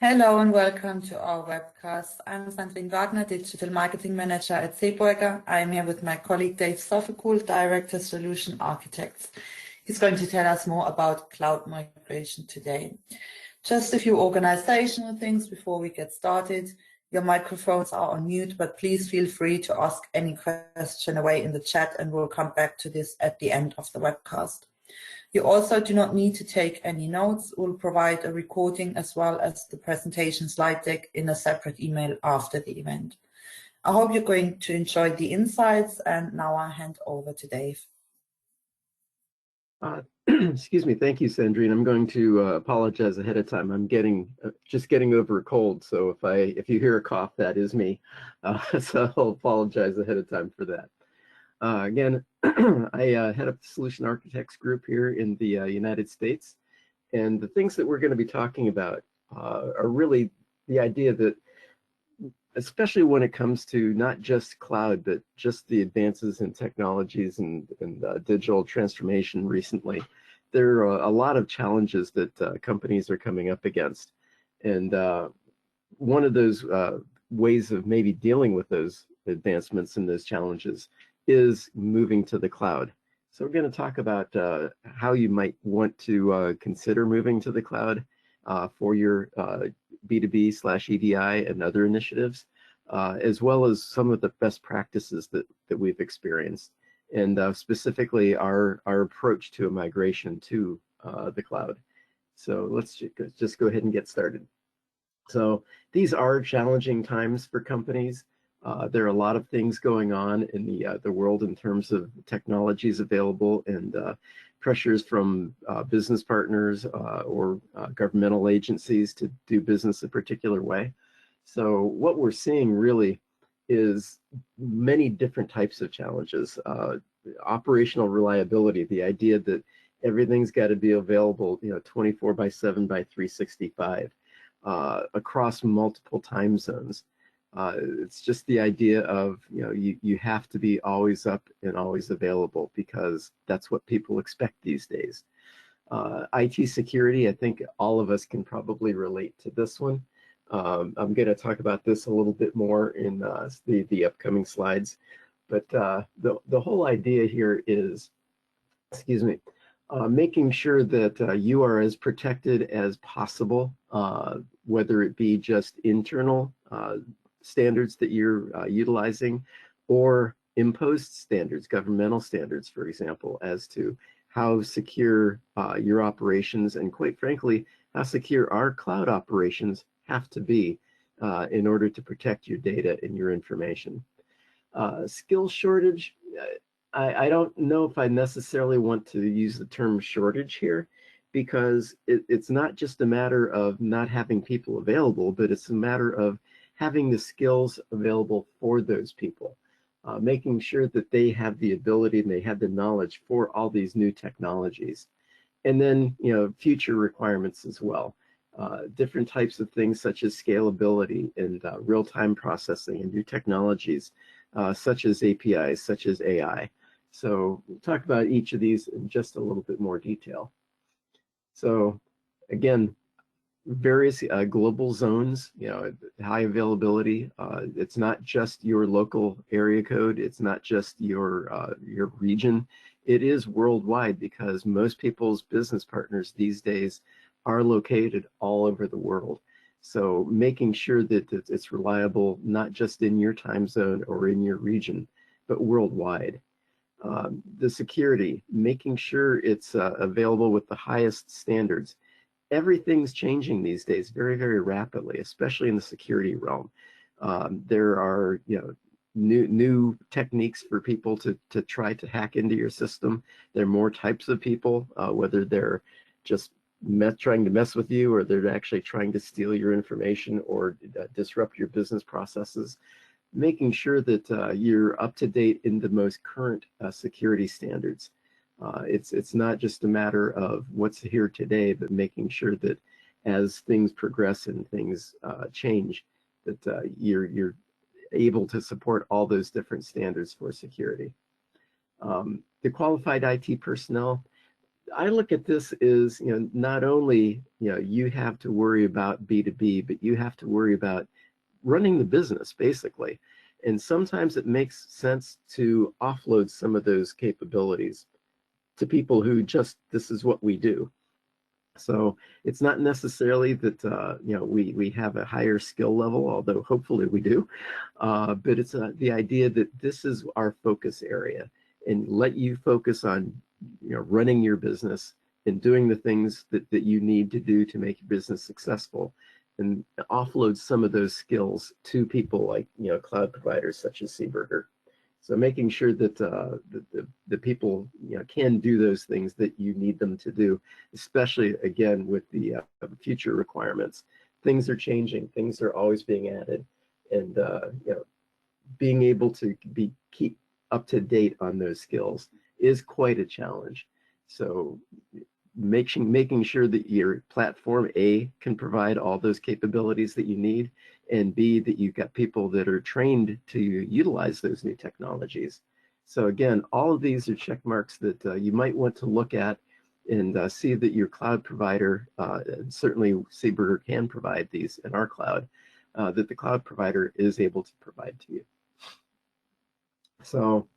Hello and welcome to our webcast. I'm Sandrine Wagner, Digital Marketing Manager at SEEBURGER. I'm here with my colleague Dave Sophakul, Director Solution Architects. He's going to tell us more about cloud migration today. Just a few organizational things before we get started. Your microphones are on mute, but please feel free to ask any question away in the chat and we'll come back to this at the end of the webcast. You also do not need to take any notes. We'll provide a recording as well as the presentation slide deck in a separate email after the event. I hope you're going to enjoy the insights, and now I hand over to Dave. Excuse me. Thank you, Sandrine. I'm going to apologize ahead of time. I'm just getting over a cold, so if you hear a cough, that is me. So I'll apologize ahead of time for that. Again, I head up the Solution Architects group here in the United States, and the things that we're going to be talking about are really the idea that, especially when it comes to not just cloud, but just the advances in technologies and digital transformation recently, there are a lot of challenges that companies are coming up against. And one of those ways of maybe dealing with those advancements and those challenges is moving to the cloud. So we're going to talk about how you might want to consider moving to the cloud for your B2B/EDI and other initiatives, as well as some of the best practices that we've experienced, and specifically our approach to a migration to the cloud. So let's just go ahead and get started. So these are challenging times for companies. There are a lot of things going on in the world in terms of technologies available and pressures from business partners or governmental agencies to do business a particular way. So what we're seeing really is many different types of challenges. Operational reliability, the idea that everything's got to be available, 24/7 by 365 across multiple time zones. It's just the idea of, you have to be always up and always available because that's what people expect these days. IT security, I think all of us can probably relate to this one. I'm going to talk about this a little bit more in the upcoming slides. But the whole idea here is, making sure that you are as protected as possible, whether it be just internal standards that you're utilizing, or imposed standards, governmental standards, for example, as to how secure your operations and, quite frankly, how secure our cloud operations have to be in order to protect your data and your information. Skill shortage, I don't know if I necessarily want to use the term shortage here, because it's not just a matter of not having people available, but it's a matter of having the skills available for those people, making sure that they have the ability and they have the knowledge for all these new technologies. And then, future requirements as well. Different types of things such as scalability and real-time processing and new technologies, such as APIs, such as AI. So we'll talk about each of these in just a little bit more detail. So again, various global zones, high availability. It's not just your local area code. It's not just your region. It is worldwide, because most people's business partners these days are located all over the world. So making sure that it's reliable, not just in your time zone or in your region, but worldwide. The security, making sure it's available with the highest standards. Everything's changing these days very, very rapidly, especially in the security realm. There are, new techniques for people to try to hack into your system. There are more types of people, whether they're just trying to mess with you, or they're actually trying to steal your information or disrupt your business processes. Making sure that you're up to date in the most current security standards. It's not just a matter of what's here today, but making sure that as things progress and things change, that you're able to support all those different standards for security. The qualified IT personnel, I look at this as, not only, you have to worry about B2B, but you have to worry about running the business basically. And sometimes it makes sense to offload some of those capabilities to people who just, this is what we do. So it's not necessarily that we have a higher skill level, although hopefully we do, but it's the idea that this is our focus area, and let you focus on running your business and doing the things that you need to do to make your business successful, and offload some of those skills to people like cloud providers such as SEEBURGER. So making sure that the people can do those things that you need them to do, especially again with the future requirements. Things are changing, things are always being added, and being able to keep up to date on those skills is quite a challenge. So making sure that your platform A can provide all those capabilities that you need, and B, that you've got people that are trained to utilize those new technologies. So again, all of these are check marks that you might want to look at and see that your cloud provider, and certainly SEEBURGER can provide these in our cloud, that the cloud provider is able to provide to you. So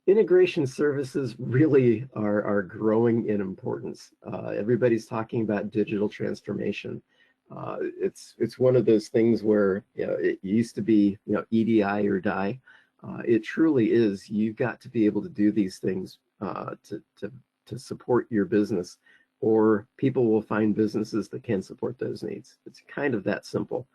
integration services really are growing in importance. Everybody's talking about digital transformation. It's one of those things where it used to be EDI or die. It truly is. You've got to be able to do these things to support your business, or people will find businesses that can support those needs. It's kind of that simple,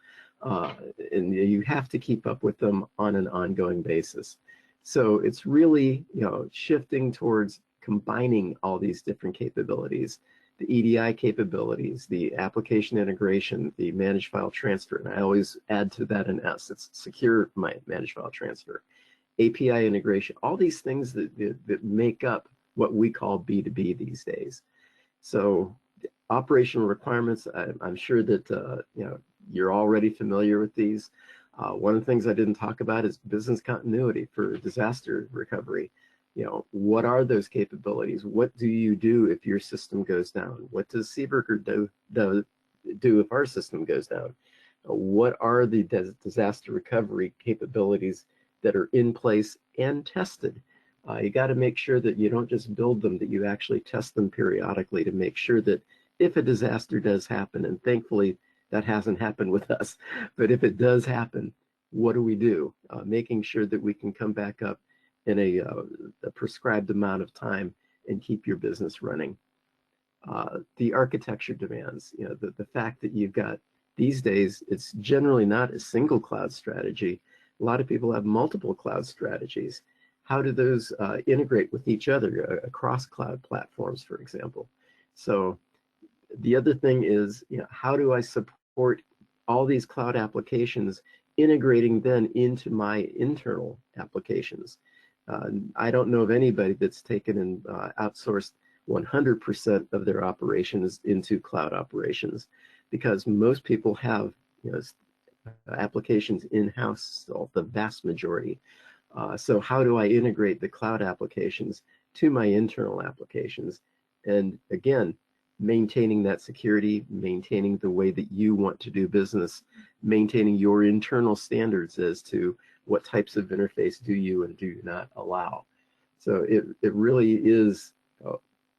and you have to keep up with them on an ongoing basis. So it's really shifting towards combining all these different capabilities. The EDI capabilities, the application integration, the managed file transfer, and I always add to that an S, it's secure my managed file transfer, API integration, all these things that make up what we call B2B these days. So operational requirements, I'm sure that you're already familiar with these. One of the things I didn't talk about is business continuity for disaster recovery. What are those capabilities? What do you do if your system goes down? What does SEEBURGER do if our system goes down? What are the disaster recovery capabilities that are in place and tested? You got to make sure that you don't just build them, that you actually test them periodically to make sure that if a disaster does happen, and thankfully that hasn't happened with us, but if it does happen, what do we do? Making sure that we can come back up in a prescribed amount of time and keep your business running. The architecture demands, the fact that you've got, these days, it's generally not a single cloud strategy. A lot of people have multiple cloud strategies. How do those integrate with each other across cloud platforms, for example? So the other thing is, how do I support all these cloud applications integrating then into my internal applications? I don't know of anybody that's taken and outsourced 100% of their operations into cloud operations, because most people have applications in-house still, the vast majority. So how do I integrate the cloud applications to my internal applications? And again, maintaining that security, maintaining the way that you want to do business, maintaining your internal standards as to what types of interface do you and do you not allow. So it really is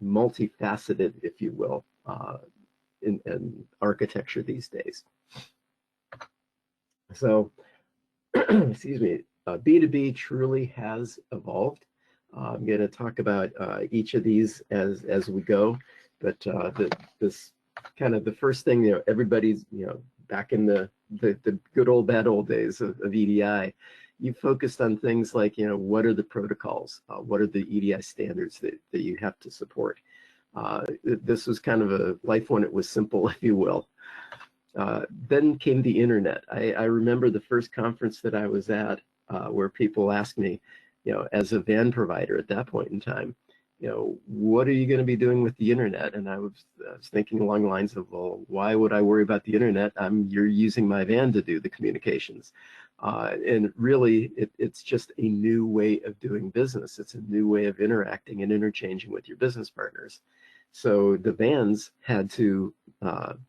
multifaceted, if you will, in architecture these days. So, excuse me, B2B truly has evolved. I'm going to talk about each of these as we go, but this kind of the first thing, everybody's, back in the good old bad old days of EDI, you focused on things like, what are the protocols? What are the EDI standards that you have to support? This was kind of a life when it was simple, if you will. Then came the internet. I remember the first conference that I was at where people asked me, as a van provider at that point in time, what are you going to be doing with the internet? And I was thinking along the lines of, well, why would I worry about the internet? You're using my van to do the communications. And really, it's just a new way of doing business. It's a new way of interacting and interchanging with your business partners. So the vans had to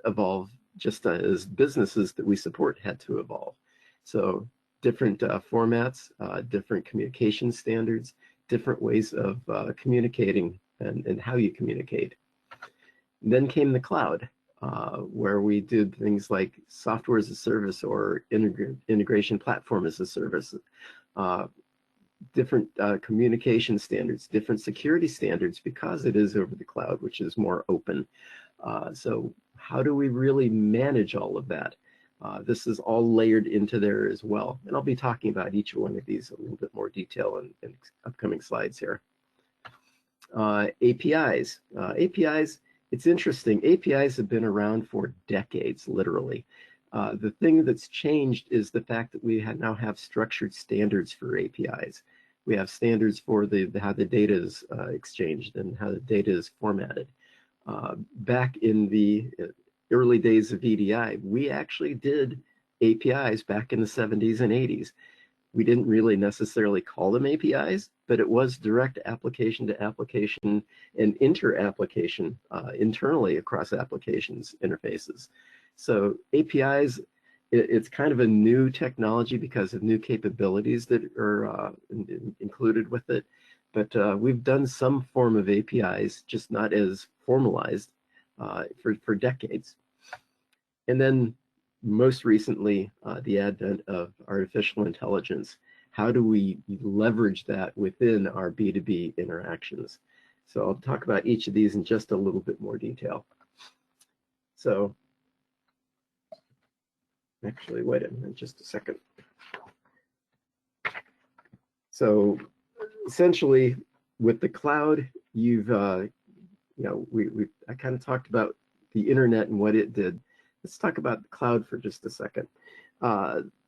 evolve just as businesses that we support had to evolve. So different formats, different communication standards, different ways of communicating and how you communicate. Then came the cloud, where we did things like software as a service or integration platform as a service, different communication standards, different security standards, because it is over the cloud, which is more open. So how do we really manage all of that? This is all layered into there as well. And I'll be talking about each one of these in a little bit more detail in upcoming slides here. APIs. APIs, it's interesting. APIs have been around for decades, literally. The thing that's changed is the fact that we now have structured standards for APIs. We have standards for how the data is exchanged and how the data is formatted. Back in the early days of EDI, we actually did APIs back in the 70s and 80s. We didn't really necessarily call them APIs, but it was direct application to application and inter-application internally across applications interfaces. So APIs, it's kind of a new technology because of new capabilities that are included with it. But we've done some form of APIs, just not as formalized for decades. And then most recently, the advent of artificial intelligence. How do we leverage that within our B2B interactions? So I'll talk about each of these in just a little bit more detail. So actually, wait a minute, just a second. So essentially, with the cloud, you've, I kind of talked about the internet and what it did. Let's talk about the cloud for just a second.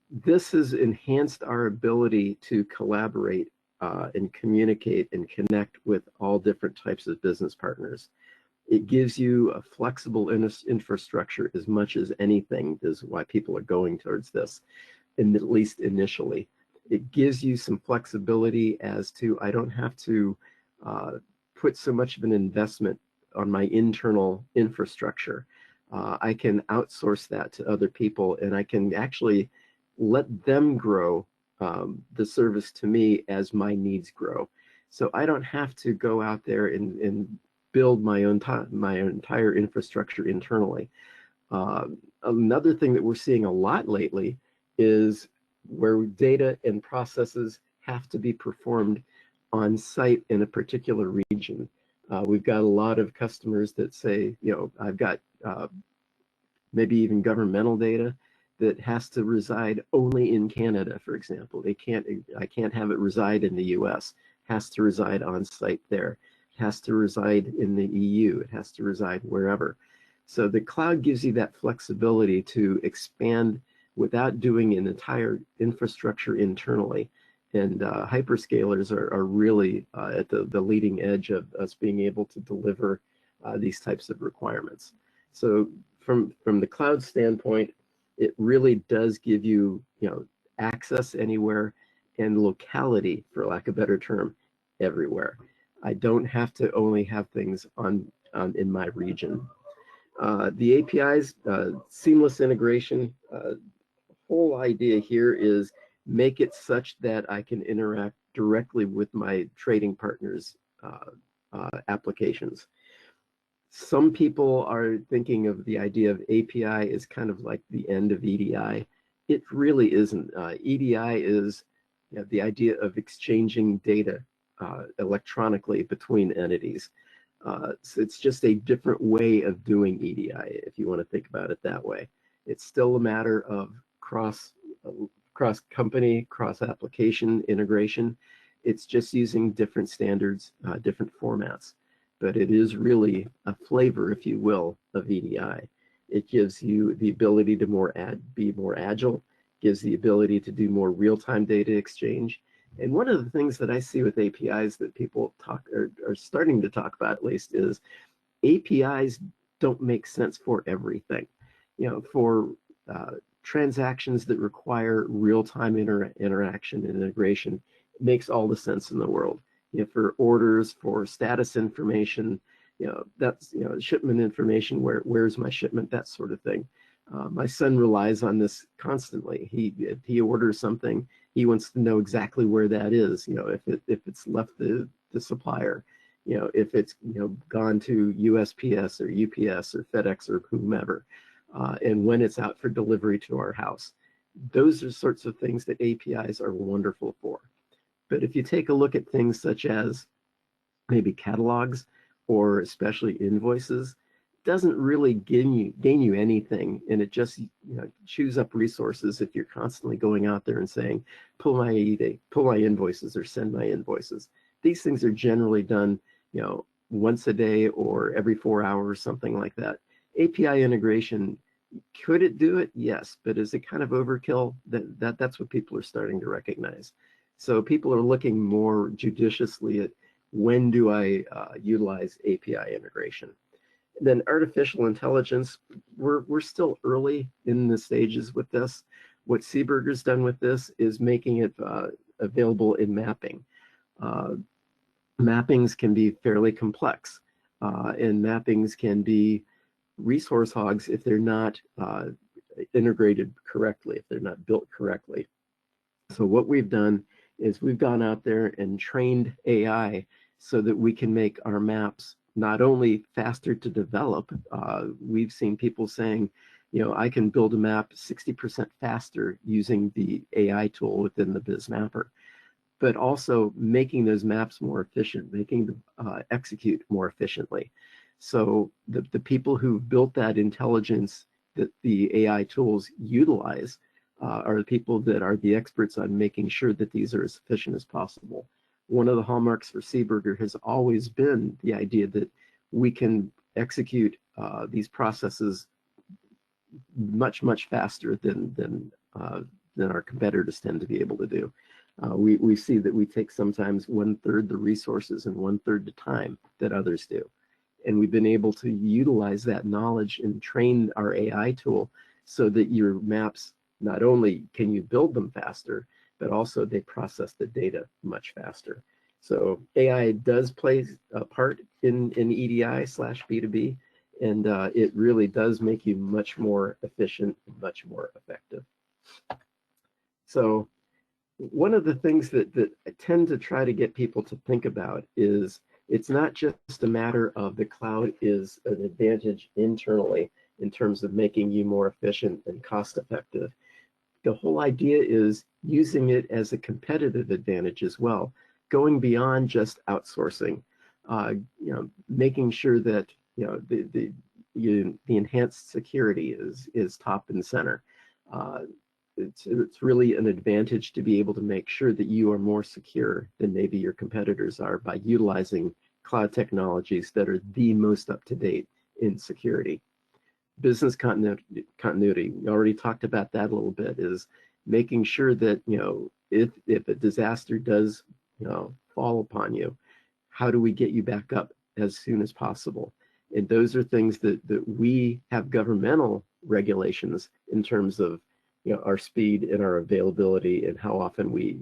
This has enhanced our ability to collaborate and communicate and connect with all different types of business partners. It gives you a flexible infrastructure as much as anything is why people are going towards this, and at least initially. It gives you some flexibility as to, I don't have to put so much of an investment on my internal infrastructure. I can outsource that to other people, and I can actually let them grow the service to me as my needs grow. So I don't have to go out there and build my entire infrastructure internally. Another thing that we're seeing a lot lately is where data and processes have to be performed on site in a particular region. We've got a lot of customers that say, I've got maybe even governmental data that has to reside only in Canada, for example. I can't have it reside in the US. It has to reside on site there. It has to reside in the EU. It has to reside wherever. So the cloud gives you that flexibility to expand without doing an entire infrastructure internally. And hyperscalers are really at the leading edge of us being able to deliver these types of requirements. So from the cloud standpoint, it really does give you, access anywhere and locality, for lack of a better term, everywhere. I don't have to only have things in my region. The APIs, seamless integration, whole idea here is make it such that I can interact directly with my trading partners' applications. Some people are thinking of the idea of API as kind of like the end of EDI. It really isn't. EDI is the idea of exchanging data electronically between entities. So it's just a different way of doing EDI, if you want to think about it that way. It's still a matter of cross-company, cross-application integration. It's just using different standards, different formats. But it is really a flavor, if you will, of EDI. It gives you the ability to be more agile, gives the ability to do more real-time data exchange. And one of the things that I see with APIs that people are starting to talk about, at least, is APIs don't make sense for everything. For transactions that require real-time interaction and integration, it makes all the sense in the world. For orders, for status information, That's, shipment information, where's my shipment, that sort of thing. My son relies on this constantly. If he orders something, he wants to know exactly where that is. If it's left the supplier, if it's gone to USPS or UPS or FedEx or whomever, and when it's out for delivery to our house. Those are sorts of things that APIs are wonderful for. But if you take a look at things such as maybe catalogs or especially invoices, doesn't really gain you anything, and it just chews up resources if you're constantly going out there and saying pull my invoices or send my invoices. These things are generally done once a day or every 4 hours, something like that. API integration, could it do it? Yes, but is it kind of overkill? That's what people are starting to recognize. So people are looking more judiciously at when do I utilize API integration. Then artificial intelligence, we're still early in the stages with this. What SEEBURGER's done with this is making it available in mapping. Mappings can be fairly complex, and mappings can be resource hogs if they're not integrated correctly, if they're not built correctly. So what we've done is we've gone out there and trained AI so that we can make our maps not only faster to develop. We've seen people saying, I can build a map 60% faster using the AI tool within the BizMapper, but also making those maps more efficient, making them execute more efficiently. So the people who built that intelligence that the AI tools utilize are the people that are the experts on making sure that these are as efficient as possible. One of the hallmarks for SEEBURGER has always been the idea that we can execute these processes much faster than our competitors tend to be able to do. We see that we take sometimes 1/3 the resources and 1/3 the time that others do. And we've been able to utilize that knowledge and train our AI tool so that your maps, not only can you build them faster, but also they process the data much faster. So AI does play a part in EDI/B2B, and it really does make you much more efficient, much more effective. So one of the things that I tend to try to get people to think about is it's not just a matter of the cloud is an advantage internally in terms of making you more efficient and cost effective. The whole idea is using it as a competitive advantage as well, going beyond just outsourcing, making sure that the enhanced security is top and center. It's really an advantage to be able to make sure that you are more secure than maybe your competitors are by utilizing cloud technologies that are the most up-to-date in security. Business continuity, we already talked about that a little bit, is making sure that if a disaster does fall upon you, how do we get you back up as soon as possible? And those are things that we have governmental regulations in terms of our speed and our availability and how often we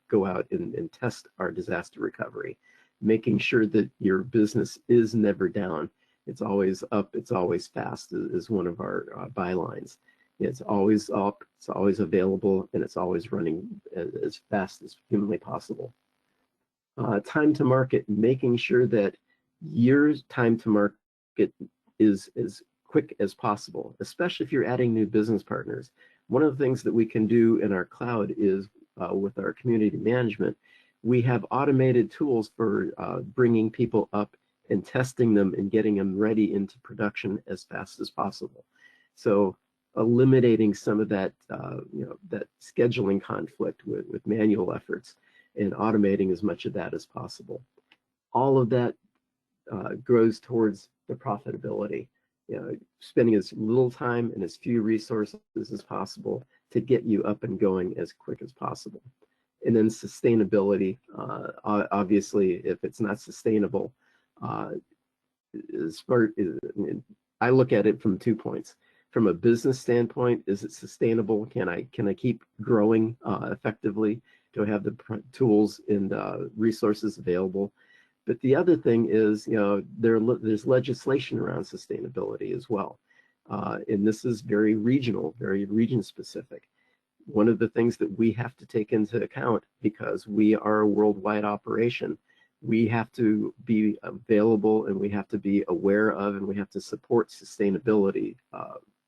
go out and test our disaster recovery, making sure that your business is never down. It's always up, it's always fast is one of our bylines. It's always up, it's always available, and it's always running as fast as humanly possible. Time to market, making sure that your time to market is as quick as possible, especially if you're adding new business partners. One of the things that we can do in our cloud is with our community management, we have automated tools for bringing people up and testing them and getting them ready into production as fast as possible. So eliminating some of that, that scheduling conflict with manual efforts and automating as much of that as possible. All of that grows towards the profitability. Spending as little time and as few resources as possible to get you up and going as quick as possible. And then sustainability, obviously, if it's not sustainable, I look at it from 2 points. From a business standpoint, is it sustainable? Can I keep growing effectively? Do I have the tools and resources available? But the other thing is, there's legislation around sustainability as well. And this is very regional, very region specific. One of the things that we have to take into account, because we are a worldwide operation, we have to be available and we have to be aware of and we have to support sustainability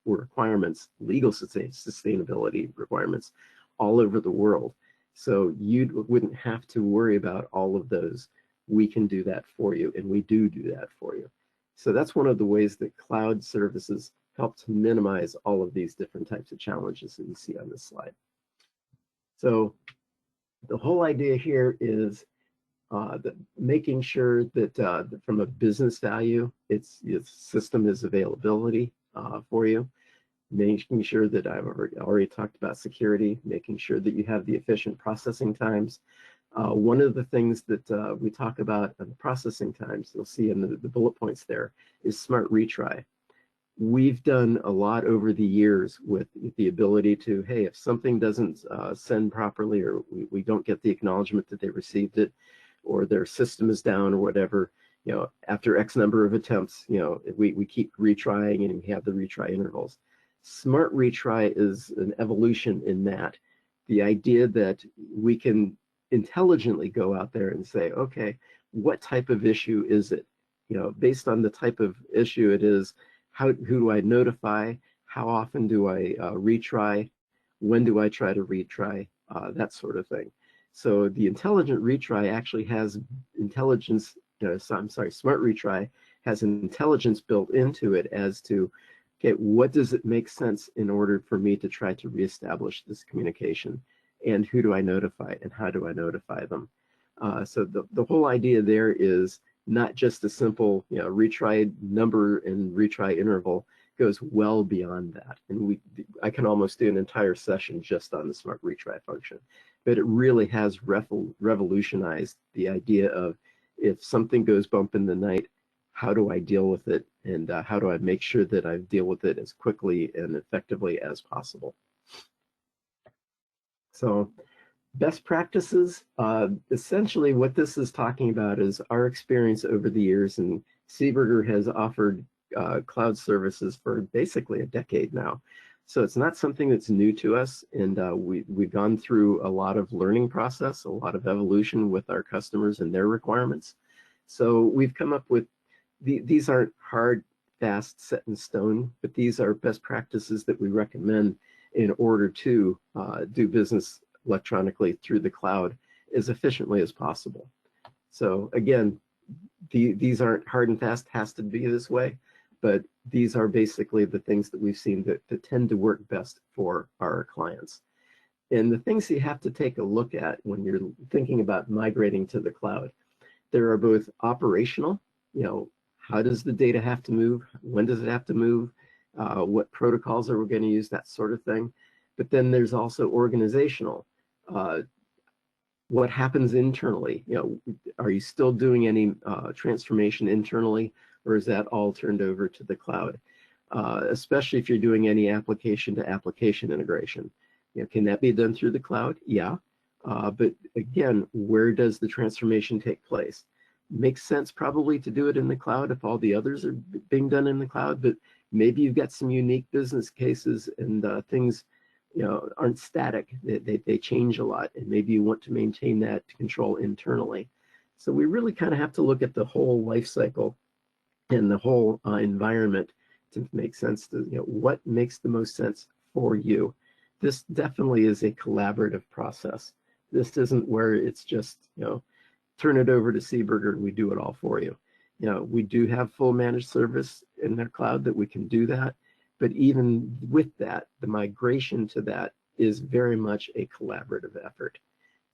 requirements, legal sustainability requirements all over the world. So you wouldn't have to worry about all of those. We can do that for you, and we do that for you. So that's one of the ways that cloud services help to minimize all of these different types of challenges that you see on this slide. So the whole idea here is making sure that from a business value, its system is availability for you, making sure that I've already talked about security, making sure that you have the efficient processing times. One of the things that we talk about on the processing times, you'll see in the bullet points there, is smart retry. We've done a lot over the years with the ability to, hey, if something doesn't send properly, or we don't get the acknowledgement that they received it, or their system is down or whatever, after X number of attempts, we keep retrying and we have the retry intervals. Smart retry is an evolution in that. The idea that we can intelligently go out there and say, okay, what type of issue is it? Based on the type of issue it is, who do I notify? How often do I retry? When do I try to retry? That sort of thing. So the intelligent retry actually has intelligence, smart retry has an intelligence built into it as to, okay, what does it make sense in order for me to try to reestablish this communication? And who do I notify and how do I notify them? So the whole idea there is not just a simple retry number and retry interval, goes well beyond that. And I can almost do an entire session just on the smart retry function. But it really has revolutionized the idea of, if something goes bump in the night, how do I deal with it? And how do I make sure that I deal with it as quickly and effectively as possible? So best practices, essentially what this is talking about is our experience over the years, and SEEBURGER has offered cloud services for basically a decade now. So it's not something that's new to us, and we've gone through a lot of learning process, a lot of evolution with our customers and their requirements. So we've come up with, these aren't hard, fast, set in stone, but these are best practices that we recommend in order to do business electronically through the cloud as efficiently as possible. So again, these aren't hard and fast, has to be this way, but these are basically the things that we've seen that tend to work best for our clients. And the things you have to take a look at when you're thinking about migrating to the cloud, there are both operational, how does the data have to move? When does it have to move? What protocols are we going to use? That sort of thing. But then there's also organizational. What happens internally? Are you still doing any transformation internally, or is that all turned over to the cloud? Especially if you're doing any application-to-application integration. Can that be done through the cloud? Yeah. But again, where does the transformation take place? Makes sense probably to do it in the cloud if all the others are being done in the cloud, but maybe you've got some unique business cases and things aren't static. They change a lot, and maybe you want to maintain that control internally. So we really kind of have to look at the whole life cycle and the whole environment to make sense to what makes the most sense for you. This definitely is a collaborative process. This isn't where it's just turn it over to SEEBURGER and we do it all for you. We do have full managed service in their cloud that we can do that. But even with that, the migration to that is very much a collaborative effort.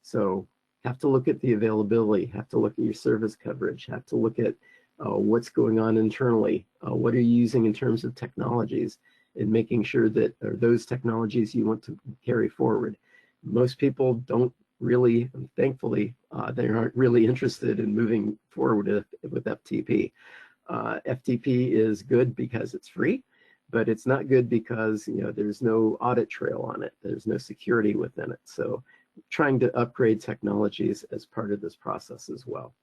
So have to look at the availability, have to look at your service coverage, have to look at what's going on internally, what are you using in terms of technologies, and making sure that are those technologies you want to carry forward. Most people don't really, thankfully, they aren't really interested in moving forward with FTP. FTP is good because it's free, but it's not good because there's no audit trail on it. There's no security within it. So trying to upgrade technologies as part of this process as well.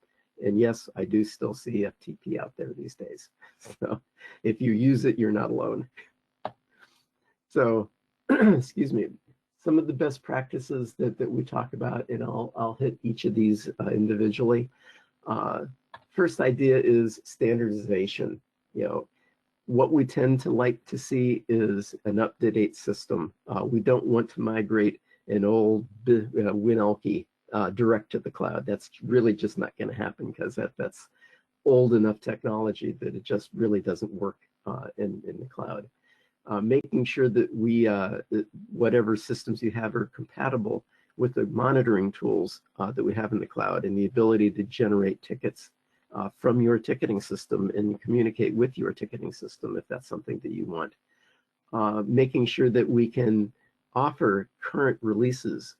And yes, I do still see FTP out there these days. So if you use it, you're not alone. So, excuse me, some of the best practices that we talk about, and I'll hit each of these individually. First idea is standardization. You know, what we tend to like to see is an up-to-date system. We don't want to migrate an old Winalki direct to the cloud. That's really just not going to happen, because that's old enough technology that it just really doesn't work in the cloud. Making sure that that whatever systems you have are compatible with the monitoring tools that we have in the cloud, and the ability to generate tickets from your ticketing system and communicate with your ticketing system if that's something that you want. Making sure that we can offer current releases,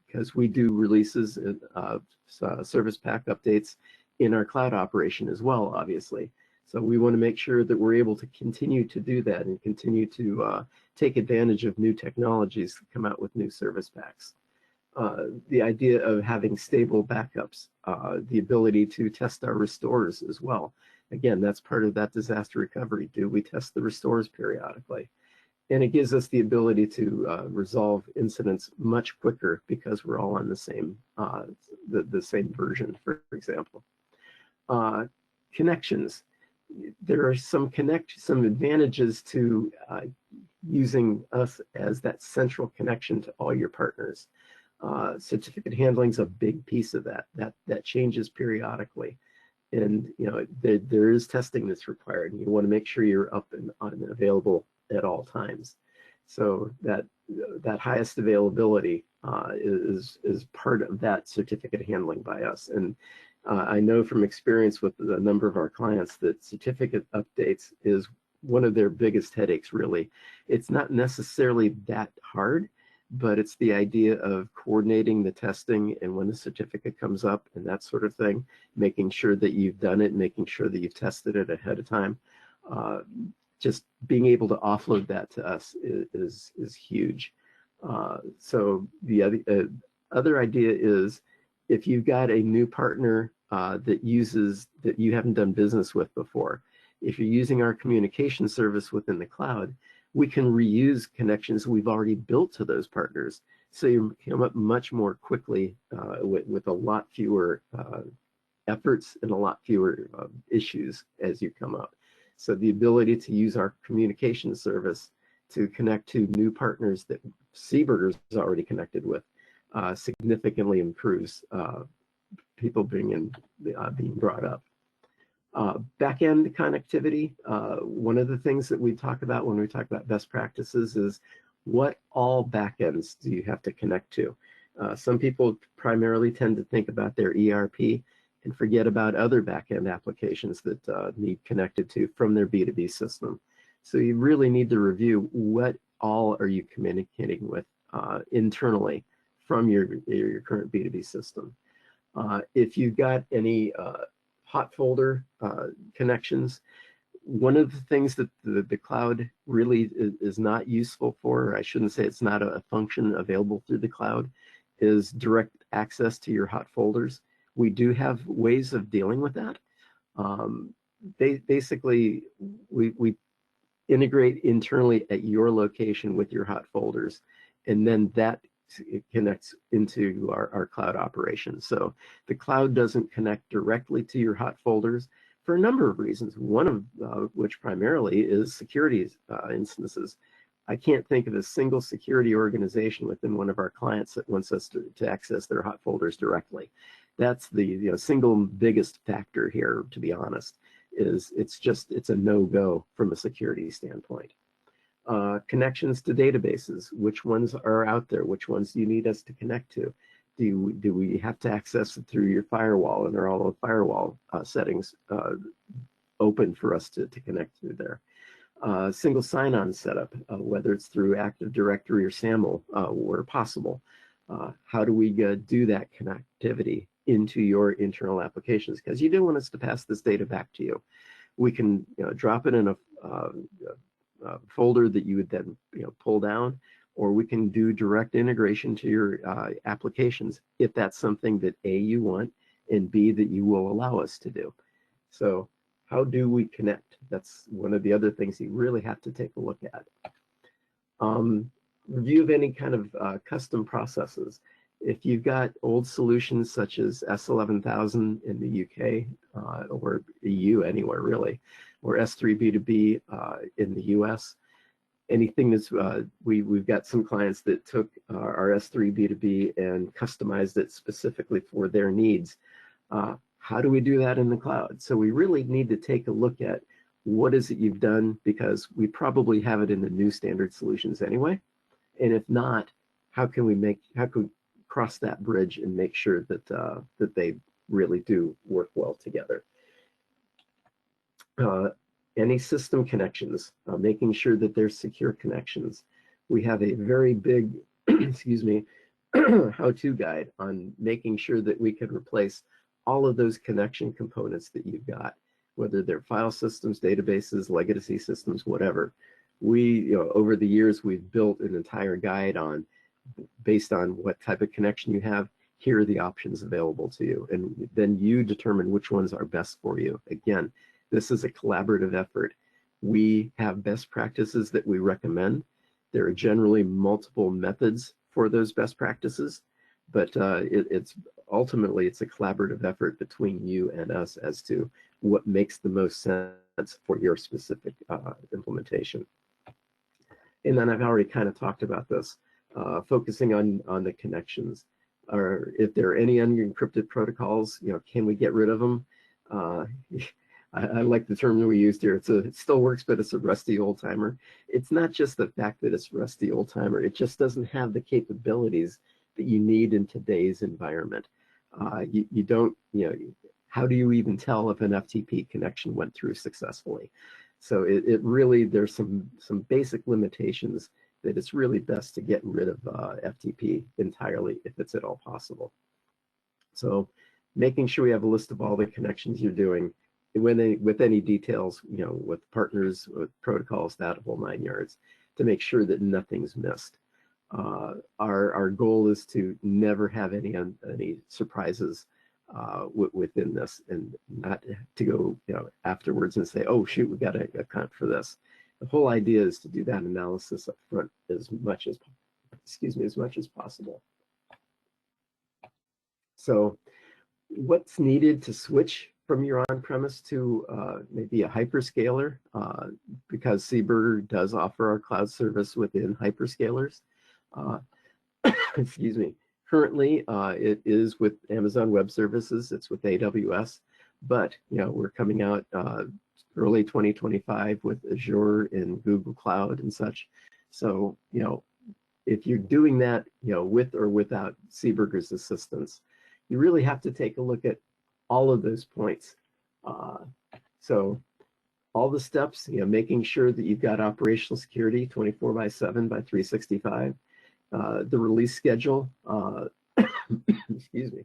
because we do releases and service pack updates in our cloud operation as well, obviously. So we want to make sure that we're able to continue to do that and continue to take advantage of new technologies that come out with new service packs. The idea of having stable backups, the ability to test our restores as well. Again, that's part of that disaster recovery. Do we test the restores periodically? And it gives us the ability to resolve incidents much quicker, because we're all on the same version, for example. Connections. There are some advantages to using us as that central connection to all your partners. Certificate handling is a big piece of that changes periodically, and there is testing that's required, and you want to make sure you're up and available at all times. So that highest availability is part of that certificate handling by us. And I know from experience with a number of our clients that certificate updates is one of their biggest headaches, really. It's not necessarily that hard, but it's the idea of coordinating the testing and when the certificate comes up and that sort of thing, making sure that you've done it, making sure that you've tested it ahead of time. Just being able to offload that to us is huge. So the other idea is, if you've got a new partner that you haven't done business with before, if you're using our communication service within the cloud, we can reuse connections we've already built to those partners. So you come up much more quickly with a lot fewer efforts and a lot fewer issues as you come up. So the ability to use our communication service to connect to new partners that SEEBURGER is already connected with significantly improves people being brought up. Back-end connectivity, one of the things that we talk about when we talk about best practices is, what all backends do you have to connect to? Some people primarily tend to think about their ERP and forget about other back-end applications that need connected to from their B2B system. So you really need to review what all are you communicating with internally from your current B2B system. If you've got any hot folder connections, one of the things that the cloud really is not useful for, or I shouldn't say it's not a function available through the cloud, is direct access to your hot folders. We do have ways of dealing with that. Basically, we integrate internally at your location with your hot folders, and then that connects into our cloud operations. So the cloud doesn't connect directly to your hot folders for a number of reasons, one of which primarily is security instances. I can't think of a single security organization within one of our clients that wants us to access their hot folders directly. That's the single biggest factor here, to be honest, is it's a no-go from a security standpoint. Connections to databases, which ones are out there, which ones do you need us to connect to? Do we have to access it through your firewall, and are all the firewall settings open for us to connect through there? Single sign-on setup, whether it's through Active Directory or SAML where possible. How do we do that connectivity into your internal applications? Because you do want us to pass this data back to you. We can drop it in a folder that you would then pull down, or we can do direct integration to your applications if that's something that A, you want, and B, that you will allow us to do. So how do we connect? That's one of the other things you really have to take a look at. Review of any kind of custom processes. If you've got old solutions such as S11000 in the UK or EU anywhere really, or S3B2B in the US, anything that's, we've got some clients that took our S3B2B and customized it specifically for their needs. How do we do that in the cloud? So we really need to take a look at what is it you've done, because we probably have it in the new standard solutions anyway. And if not, how can we cross that bridge and make sure that that they really do work well together? Any system connections, making sure that they're secure connections. We have a very big, excuse me, how-to guide on making sure that we can replace all of those connection components that you've got, whether they're file systems, databases, legacy systems, whatever. We, over the years, we've built an entire guide on, based on what type of connection you have, here are the options available to you. And then you determine which ones are best for you. Again, this is a collaborative effort. We have best practices that we recommend. There are generally multiple methods for those best practices, but it's ultimately a collaborative effort between you and us as to what makes the most sense for your specific implementation. And then I've already kind of talked about this, focusing on the connections, or if there are any unencrypted protocols, can we get rid of them? I like the term that we used here. It still works, but it's a rusty old timer. It's not just the fact that it's rusty old timer. It just doesn't have the capabilities that you need in today's environment. You don't, how do you even tell if an FTP connection went through successfully? So it really, there's some basic limitations that it's really best to get rid of FTP entirely if it's at all possible. So making sure we have a list of all the connections you're doing, with any details, with partners, with protocols, that whole 9 yards, to make sure that nothing's missed. Our goal is to never have any surprises within this, and not to go afterwards and say, oh shoot, we got to account for this. The whole idea is to do that analysis up front as much as possible. So what's needed to switch from your on-premise to maybe a hyperscaler, because SEEBURGER does offer our cloud service within hyperscalers. Excuse me. Currently, it is with Amazon Web Services. It's with AWS, but we're coming out early 2025 with Azure and Google Cloud and such. So if you're doing that with or without SEEBURGER's assistance, you really have to take a look at all of those points. So all the steps, making sure that you've got operational security 24/7 by 365, the release schedule, excuse me,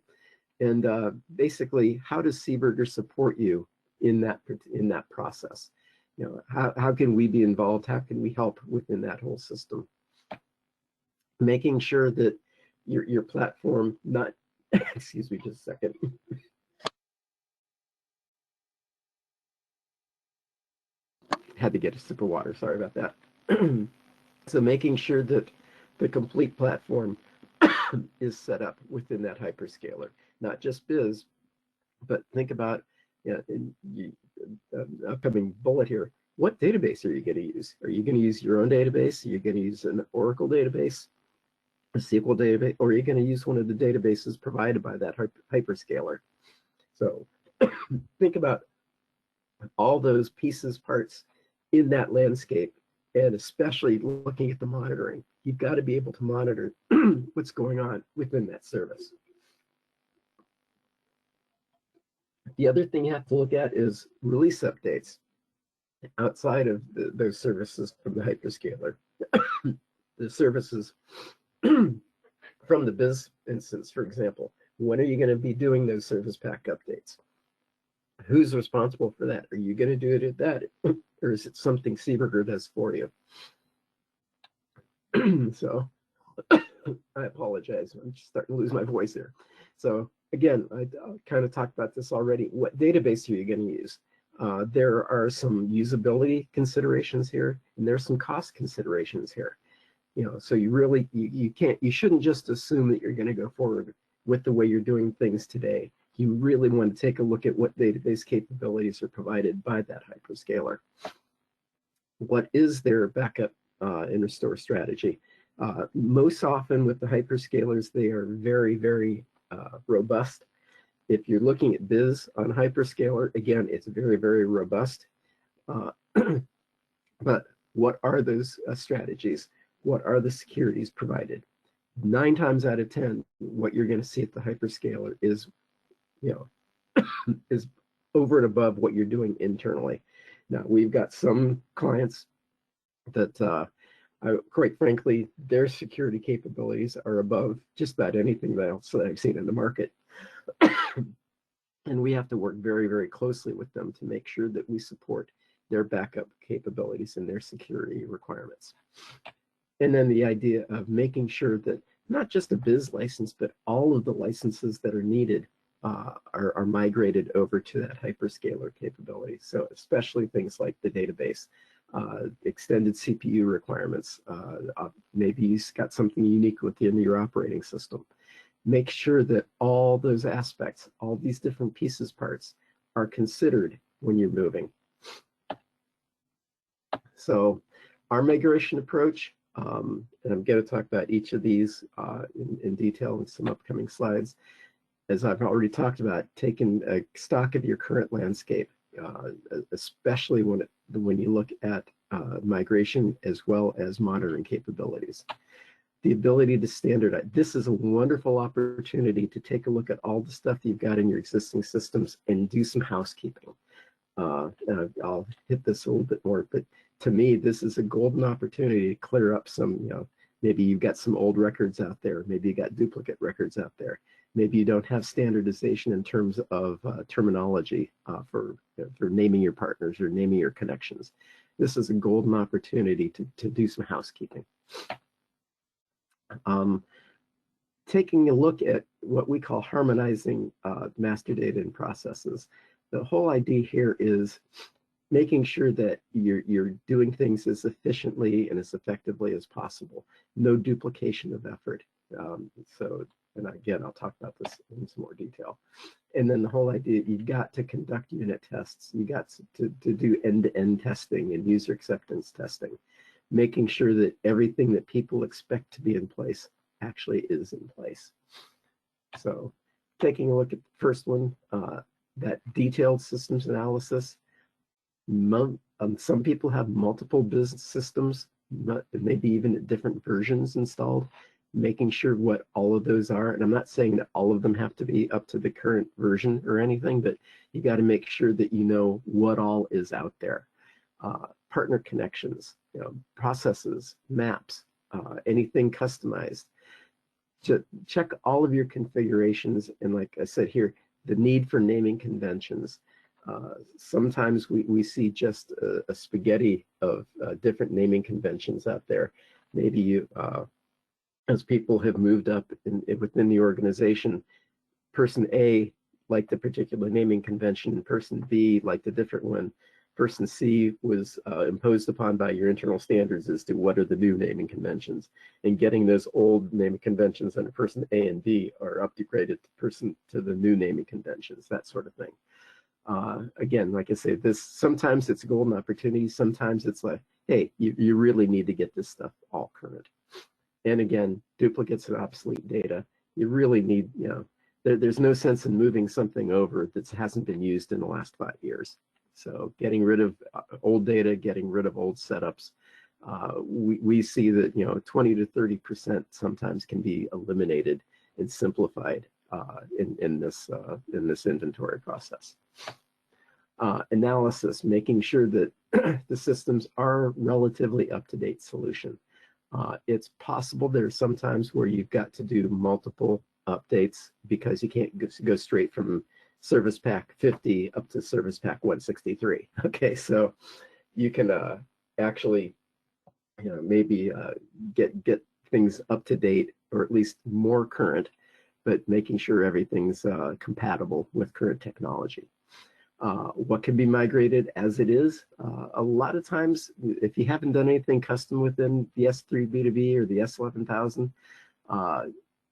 and basically how does SEEBURGER support you in that process? How can we be involved? How can we help within that whole system? Making sure that your platform not, excuse me, just a second. Had to get a sip of water, sorry about that. So making sure that the complete platform is set up within that hyperscaler, not just biz, but think about, upcoming bullet here, what database are you going to use? Are you going to use your own database? Are you going to use an Oracle database, a SQL database, or are you going to use one of the databases provided by that hyperscaler? So think about all those pieces, parts in that landscape, and especially looking at the monitoring. You've got to be able to monitor what's going on within that service. The other thing you have to look at is release updates outside of those services from the hyperscaler. The services from the biz instance, for example. When are you going to be doing those service pack updates? Who's responsible for that? Are you going to do it at that, or is it something SEEBURGER does for you? So I apologize. I'm just starting to lose my voice here. So again, I kind of talked about this already. What database are you going to use? There are some usability considerations here, and there's some cost considerations here. So you really, you shouldn't just assume that you're going to go forward with the way you're doing things today. You really want to take a look at what database capabilities are provided by that hyperscaler. What is their backup and restore strategy? Most often with the hyperscalers, they are very, very robust. If you're looking at Biz on hyperscaler, again, it's very, very robust. But what are those strategies? What are the securities provided? 9 times out of 10, what you're going to see at the hyperscaler is, is over and above what you're doing internally. Now, we've got some clients that, quite frankly, their security capabilities are above just about anything else that I've seen in the market. And we have to work very, very closely with them to make sure that we support their backup capabilities and their security requirements. And then the idea of making sure that not just a Biz license, but all of the licenses that are needed are migrated over to that hyperscaler capability. So especially things like the database, extended CPU requirements, maybe you've got something unique within your operating system. Make sure that all those aspects, all these different pieces, parts, are considered when you're moving. So our migration approach, and I'm going to talk about each of these in detail in some upcoming slides. As I've already talked about, taking a stock of your current landscape, especially when you look at migration as well as monitoring capabilities. The ability to standardize. This is a wonderful opportunity to take a look at all the stuff you've got in your existing systems and do some housekeeping. And I'll hit this a little bit more, but to me, this is a golden opportunity to clear up some, maybe you've got some old records out there, maybe you got duplicate records out there, maybe you don't have standardization in terms of terminology for naming your partners or naming your connections. This is a golden opportunity to do some housekeeping. Taking a look at what we call harmonizing master data and processes. The whole idea here is making sure that you're doing things as efficiently and as effectively as possible. No duplication of effort. And again, I'll talk about this in some more detail. And then the whole idea, you've got to conduct unit tests. You got to do end-to-end testing and user acceptance testing, making sure that everything that people expect to be in place actually is in place. So taking a look at the first one, that detailed systems analysis. Some people have multiple business systems, maybe even different versions installed, making sure what all of those are. And I'm not saying that all of them have to be up to the current version or anything, but you got to make sure that you know what all is out there. Partner connections, processes, maps, anything customized. To check all of your configurations, and like I said here, the need for naming conventions. Sometimes we see just a spaghetti of different naming conventions out there. Maybe you, as people have moved up within the organization, person A liked the particular naming convention, person B liked a different one. Person C was imposed upon by your internal standards as to what are the new naming conventions, and getting those old naming conventions under person A and B are upgraded to the new naming conventions, that sort of thing. Again, like I say, sometimes it's a golden opportunity, sometimes it's like, hey, you really need to get this stuff all current. And again, duplicates and obsolete data, you really need, there's no sense in moving something over that hasn't been used in the last 5 years. So getting rid of old data, getting rid of old setups, we see that 20 to 30% sometimes can be eliminated and simplified in this inventory process. Analysis, making sure that the systems are relatively up-to-date solution. It's possible there's sometimes where you've got to do multiple updates because you can't go straight from Service Pack 50 up to Service Pack 163. Okay, so you can actually, maybe get things up to date or at least more current but making sure everything's compatible with current technology. What can be migrated as it is? A lot of times, if you haven't done anything custom within the S3 B2B or the S11000,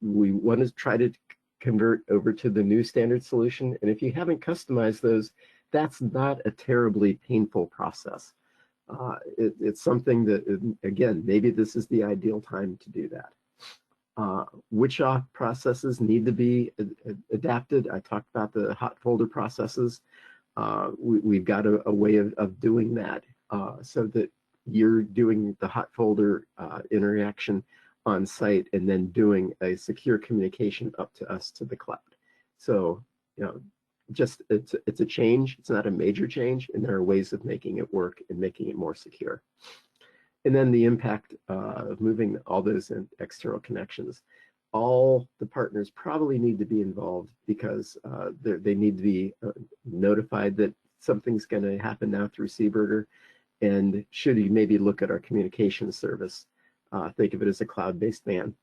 we want to try to convert over to the new standard solution. And if you haven't customized those, that's not a terribly painful process. It's something that, again, maybe this is the ideal time to do that. Which processes need to be adapted? I talked about the hot folder processes. We've got a way of doing that so that you're doing the hot folder interaction on site and then doing a secure communication up to us to the cloud. So, just it's a change. It's not a major change, and there are ways of making it work and making it more secure. And then the impact of moving all those external connections. All the partners probably need to be involved because they need to be notified that something's going to happen now through SEEBURGER. And should you maybe look at our communication service, think of it as a cloud-based van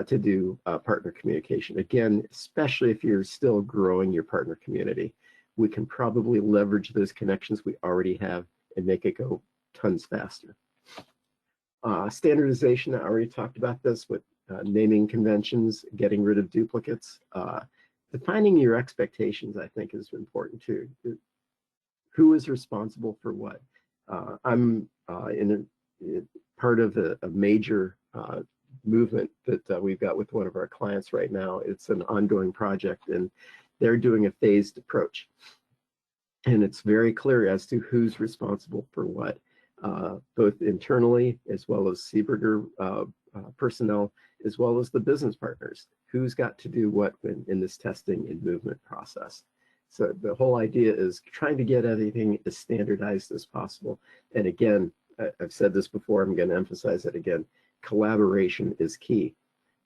to do partner communication. Again, especially if you're still growing your partner community, we can probably leverage those connections we already have and make it go tons faster. Standardization, I already talked about this with naming conventions, getting rid of duplicates. Defining your expectations, I think, is important too. Who is responsible for what? I'm in part of a major movement that we've got with one of our clients right now. It's an ongoing project, and they're doing a phased approach. And it's very clear as to who's responsible for what, both internally as well as SEEBURGER personnel, as well as the business partners. Who's got to do what in this testing and movement process? So the whole idea is trying to get everything as standardized as possible. And again, I've said this before, I'm going to emphasize it again. Collaboration is key.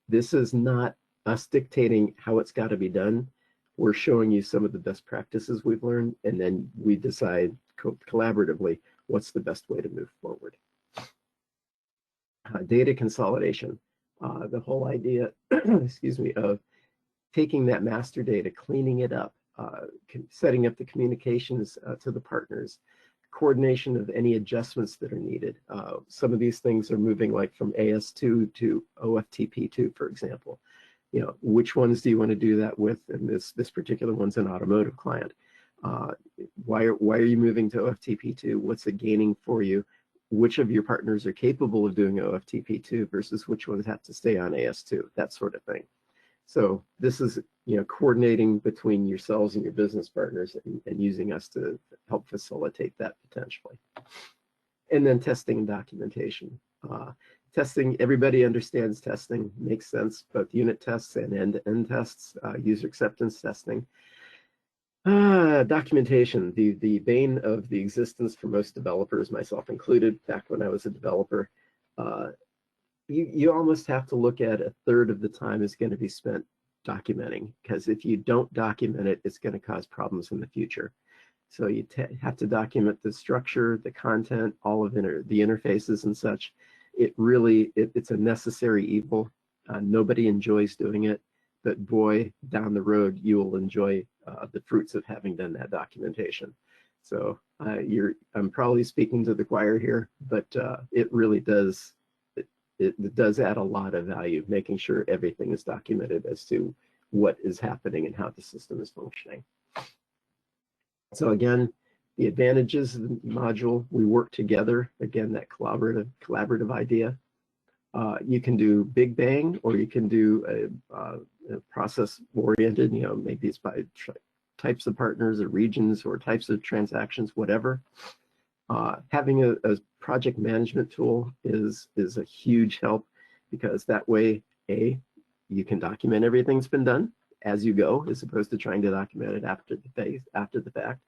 This is not us dictating how it's got to be done. We're showing you some of the best practices we've learned, and then we decide collaboratively what's the best way to move forward. Data consolidation. The whole idea, excuse me, of taking that master data, cleaning it up, setting up the communications to the partners, coordination of any adjustments that are needed. Some of these things are moving like from AS2 to OFTP2, for example. Which ones do you want to do that with? And this particular one's an automotive client. Why are you moving to OFTP2? What's it gaining for you? Which of your partners are capable of doing OFTP2 versus which ones have to stay on AS2? That sort of thing. So this is coordinating between yourselves and your business partners and using us to help facilitate that potentially. And then testing and documentation. Testing, everybody understands testing, makes sense, both unit tests and end-to-end tests, user acceptance testing. Documentation, the bane of the existence for most developers, myself included, back when I was a developer. You almost have to look at a third of the time is going to be spent documenting, because if you don't document it, it's going to cause problems in the future. So you have to document the structure, the content, all of the interfaces and such. It's a necessary evil. Nobody enjoys doing it, but boy, down the road, you will enjoy the fruits of having done that documentation. So I'm probably speaking to the choir here, but it really does. It does add a lot of value, making sure everything is documented as to what is happening and how the system is functioning. So again, the advantages of the module, we work together. Again, that collaborative idea. You can do big bang, or you can do a process-oriented, maybe it's by types of partners or regions or types of transactions, whatever. Having a project management tool is a huge help, because that way, you can document everything that's been done as you go, as opposed to trying to document it after the fact.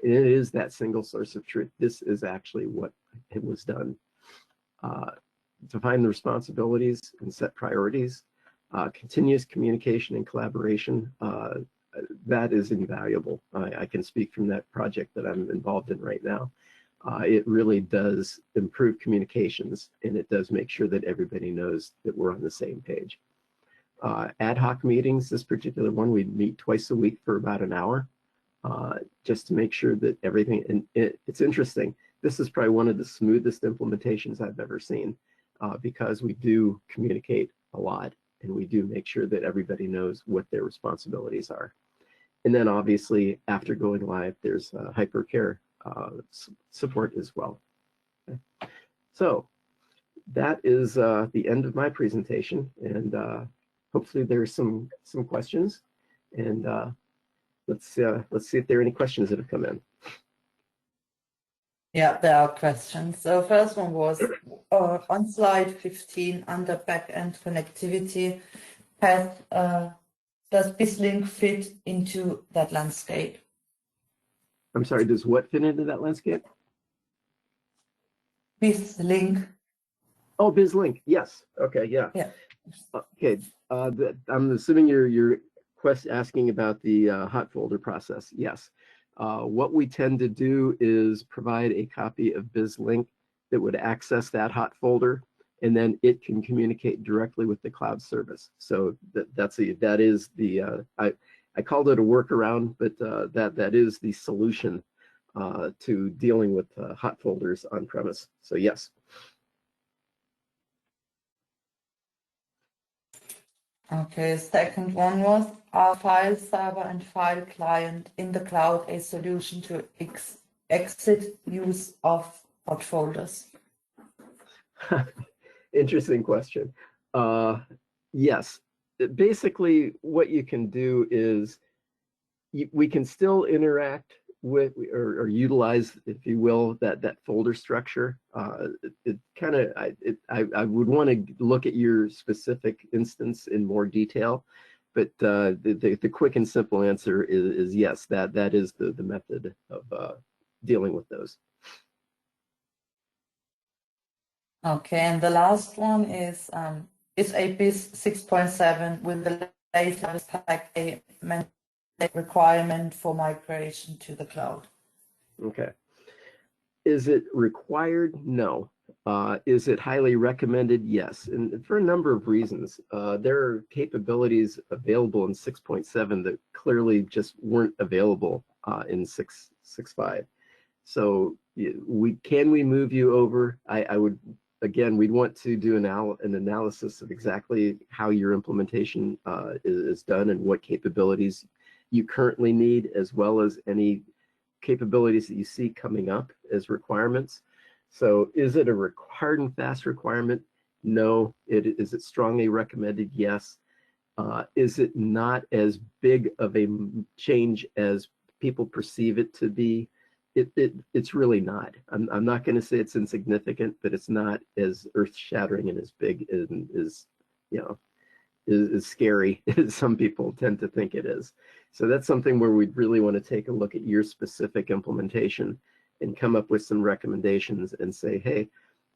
And it is that single source of truth. This is actually what it was done. Define the responsibilities and set priorities. Continuous communication and collaboration, that is invaluable. I can speak from that project that I'm involved in right now. It really does improve communications, and it does make sure that everybody knows that we're on the same page. ad hoc meetings. This particular one, we meet twice a week for about an hour, just to make sure that everything, and it's interesting. This is probably one of the smoothest implementations I've ever seen, because we do communicate a lot and we do make sure that everybody knows what their responsibilities are. And then obviously after going live, there's hypercare support as well. Okay. So that is the end of my presentation, and hopefully there's some questions, and let's see if there are any questions that have come in. Yeah, there are questions. So first one was on slide 15 under backend connectivity, does BizLink fit into that landscape? I'm sorry, does what fit into that landscape? BizLink. Oh, BizLink, yes. Okay, yeah. Yeah. Okay, I'm assuming you're asking about the hot folder process. Yes. What we tend to do is provide a copy of BizLink that would access that hot folder, and then it can communicate directly with the cloud service. So that is the I called it a workaround, but that is the solution to dealing with hot folders on premise. So yes. Okay, second one was, are file server and file client in the cloud a solution to exit use of hot folders? Interesting question. Yes, basically what you can do is we can still interact with or utilize, if you will, that folder structure. It kind of I would want to look at your specific instance in more detail, but the quick and simple answer is yes, that is the method of dealing with those. Okay, and the last one is a BIS 6.7 with the latest pack a requirement for migration to the cloud? Okay. Is it required? No. Is it highly recommended? Yes, and for a number of reasons. There are capabilities available in 6.7 that clearly just weren't available in 6.5. So can we move you over? I would, again, we'd want to do an analysis of exactly how your implementation is done and what capabilities you currently need, as well as any capabilities that you see coming up as requirements. So is it a hard and fast requirement? No. Is it strongly recommended? Yes. Is it not as big of a change as people perceive it to be? It's really not. I'm not going to say it's insignificant, but it's not as earth-shattering and as big and as, you know, is scary as some people tend to think it is. So that's something where we'd really want to take a look at your specific implementation and come up with some recommendations and say, hey,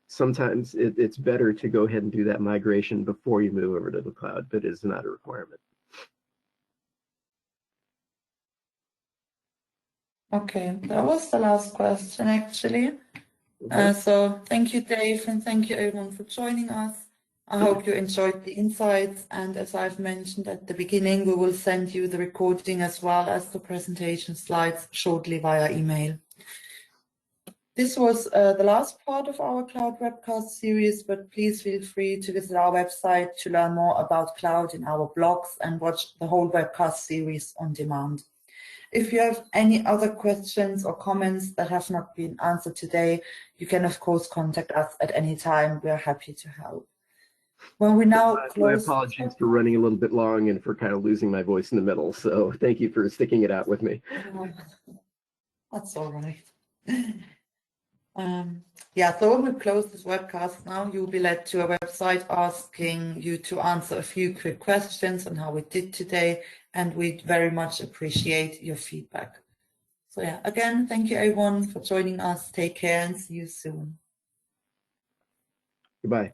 sometimes it's better to go ahead and do that migration before you move over to the cloud, but it's not a requirement. Okay, that was the last question actually. So thank you, Dave, and thank you everyone for joining us. I hope you enjoyed the insights, and as I've mentioned at the beginning, we will send you the recording as well as the presentation slides shortly via email. This was the last part of our cloud webcast series, but please feel free to visit our website to learn more about cloud in our blogs and watch the whole webcast series on demand. If you have any other questions or comments that have not been answered today, you can of course contact us at any time. We are happy to help. When we now close, my apologies for running a little bit long and for kind of losing my voice in the middle. So thank you for sticking it out with me. That's all right. Yeah, so when we close this webcast now, you'll be led to a website asking you to answer a few quick questions on how we did today, and we'd very much appreciate your feedback. So yeah, again, thank you everyone for joining us. Take care and see you soon. Goodbye.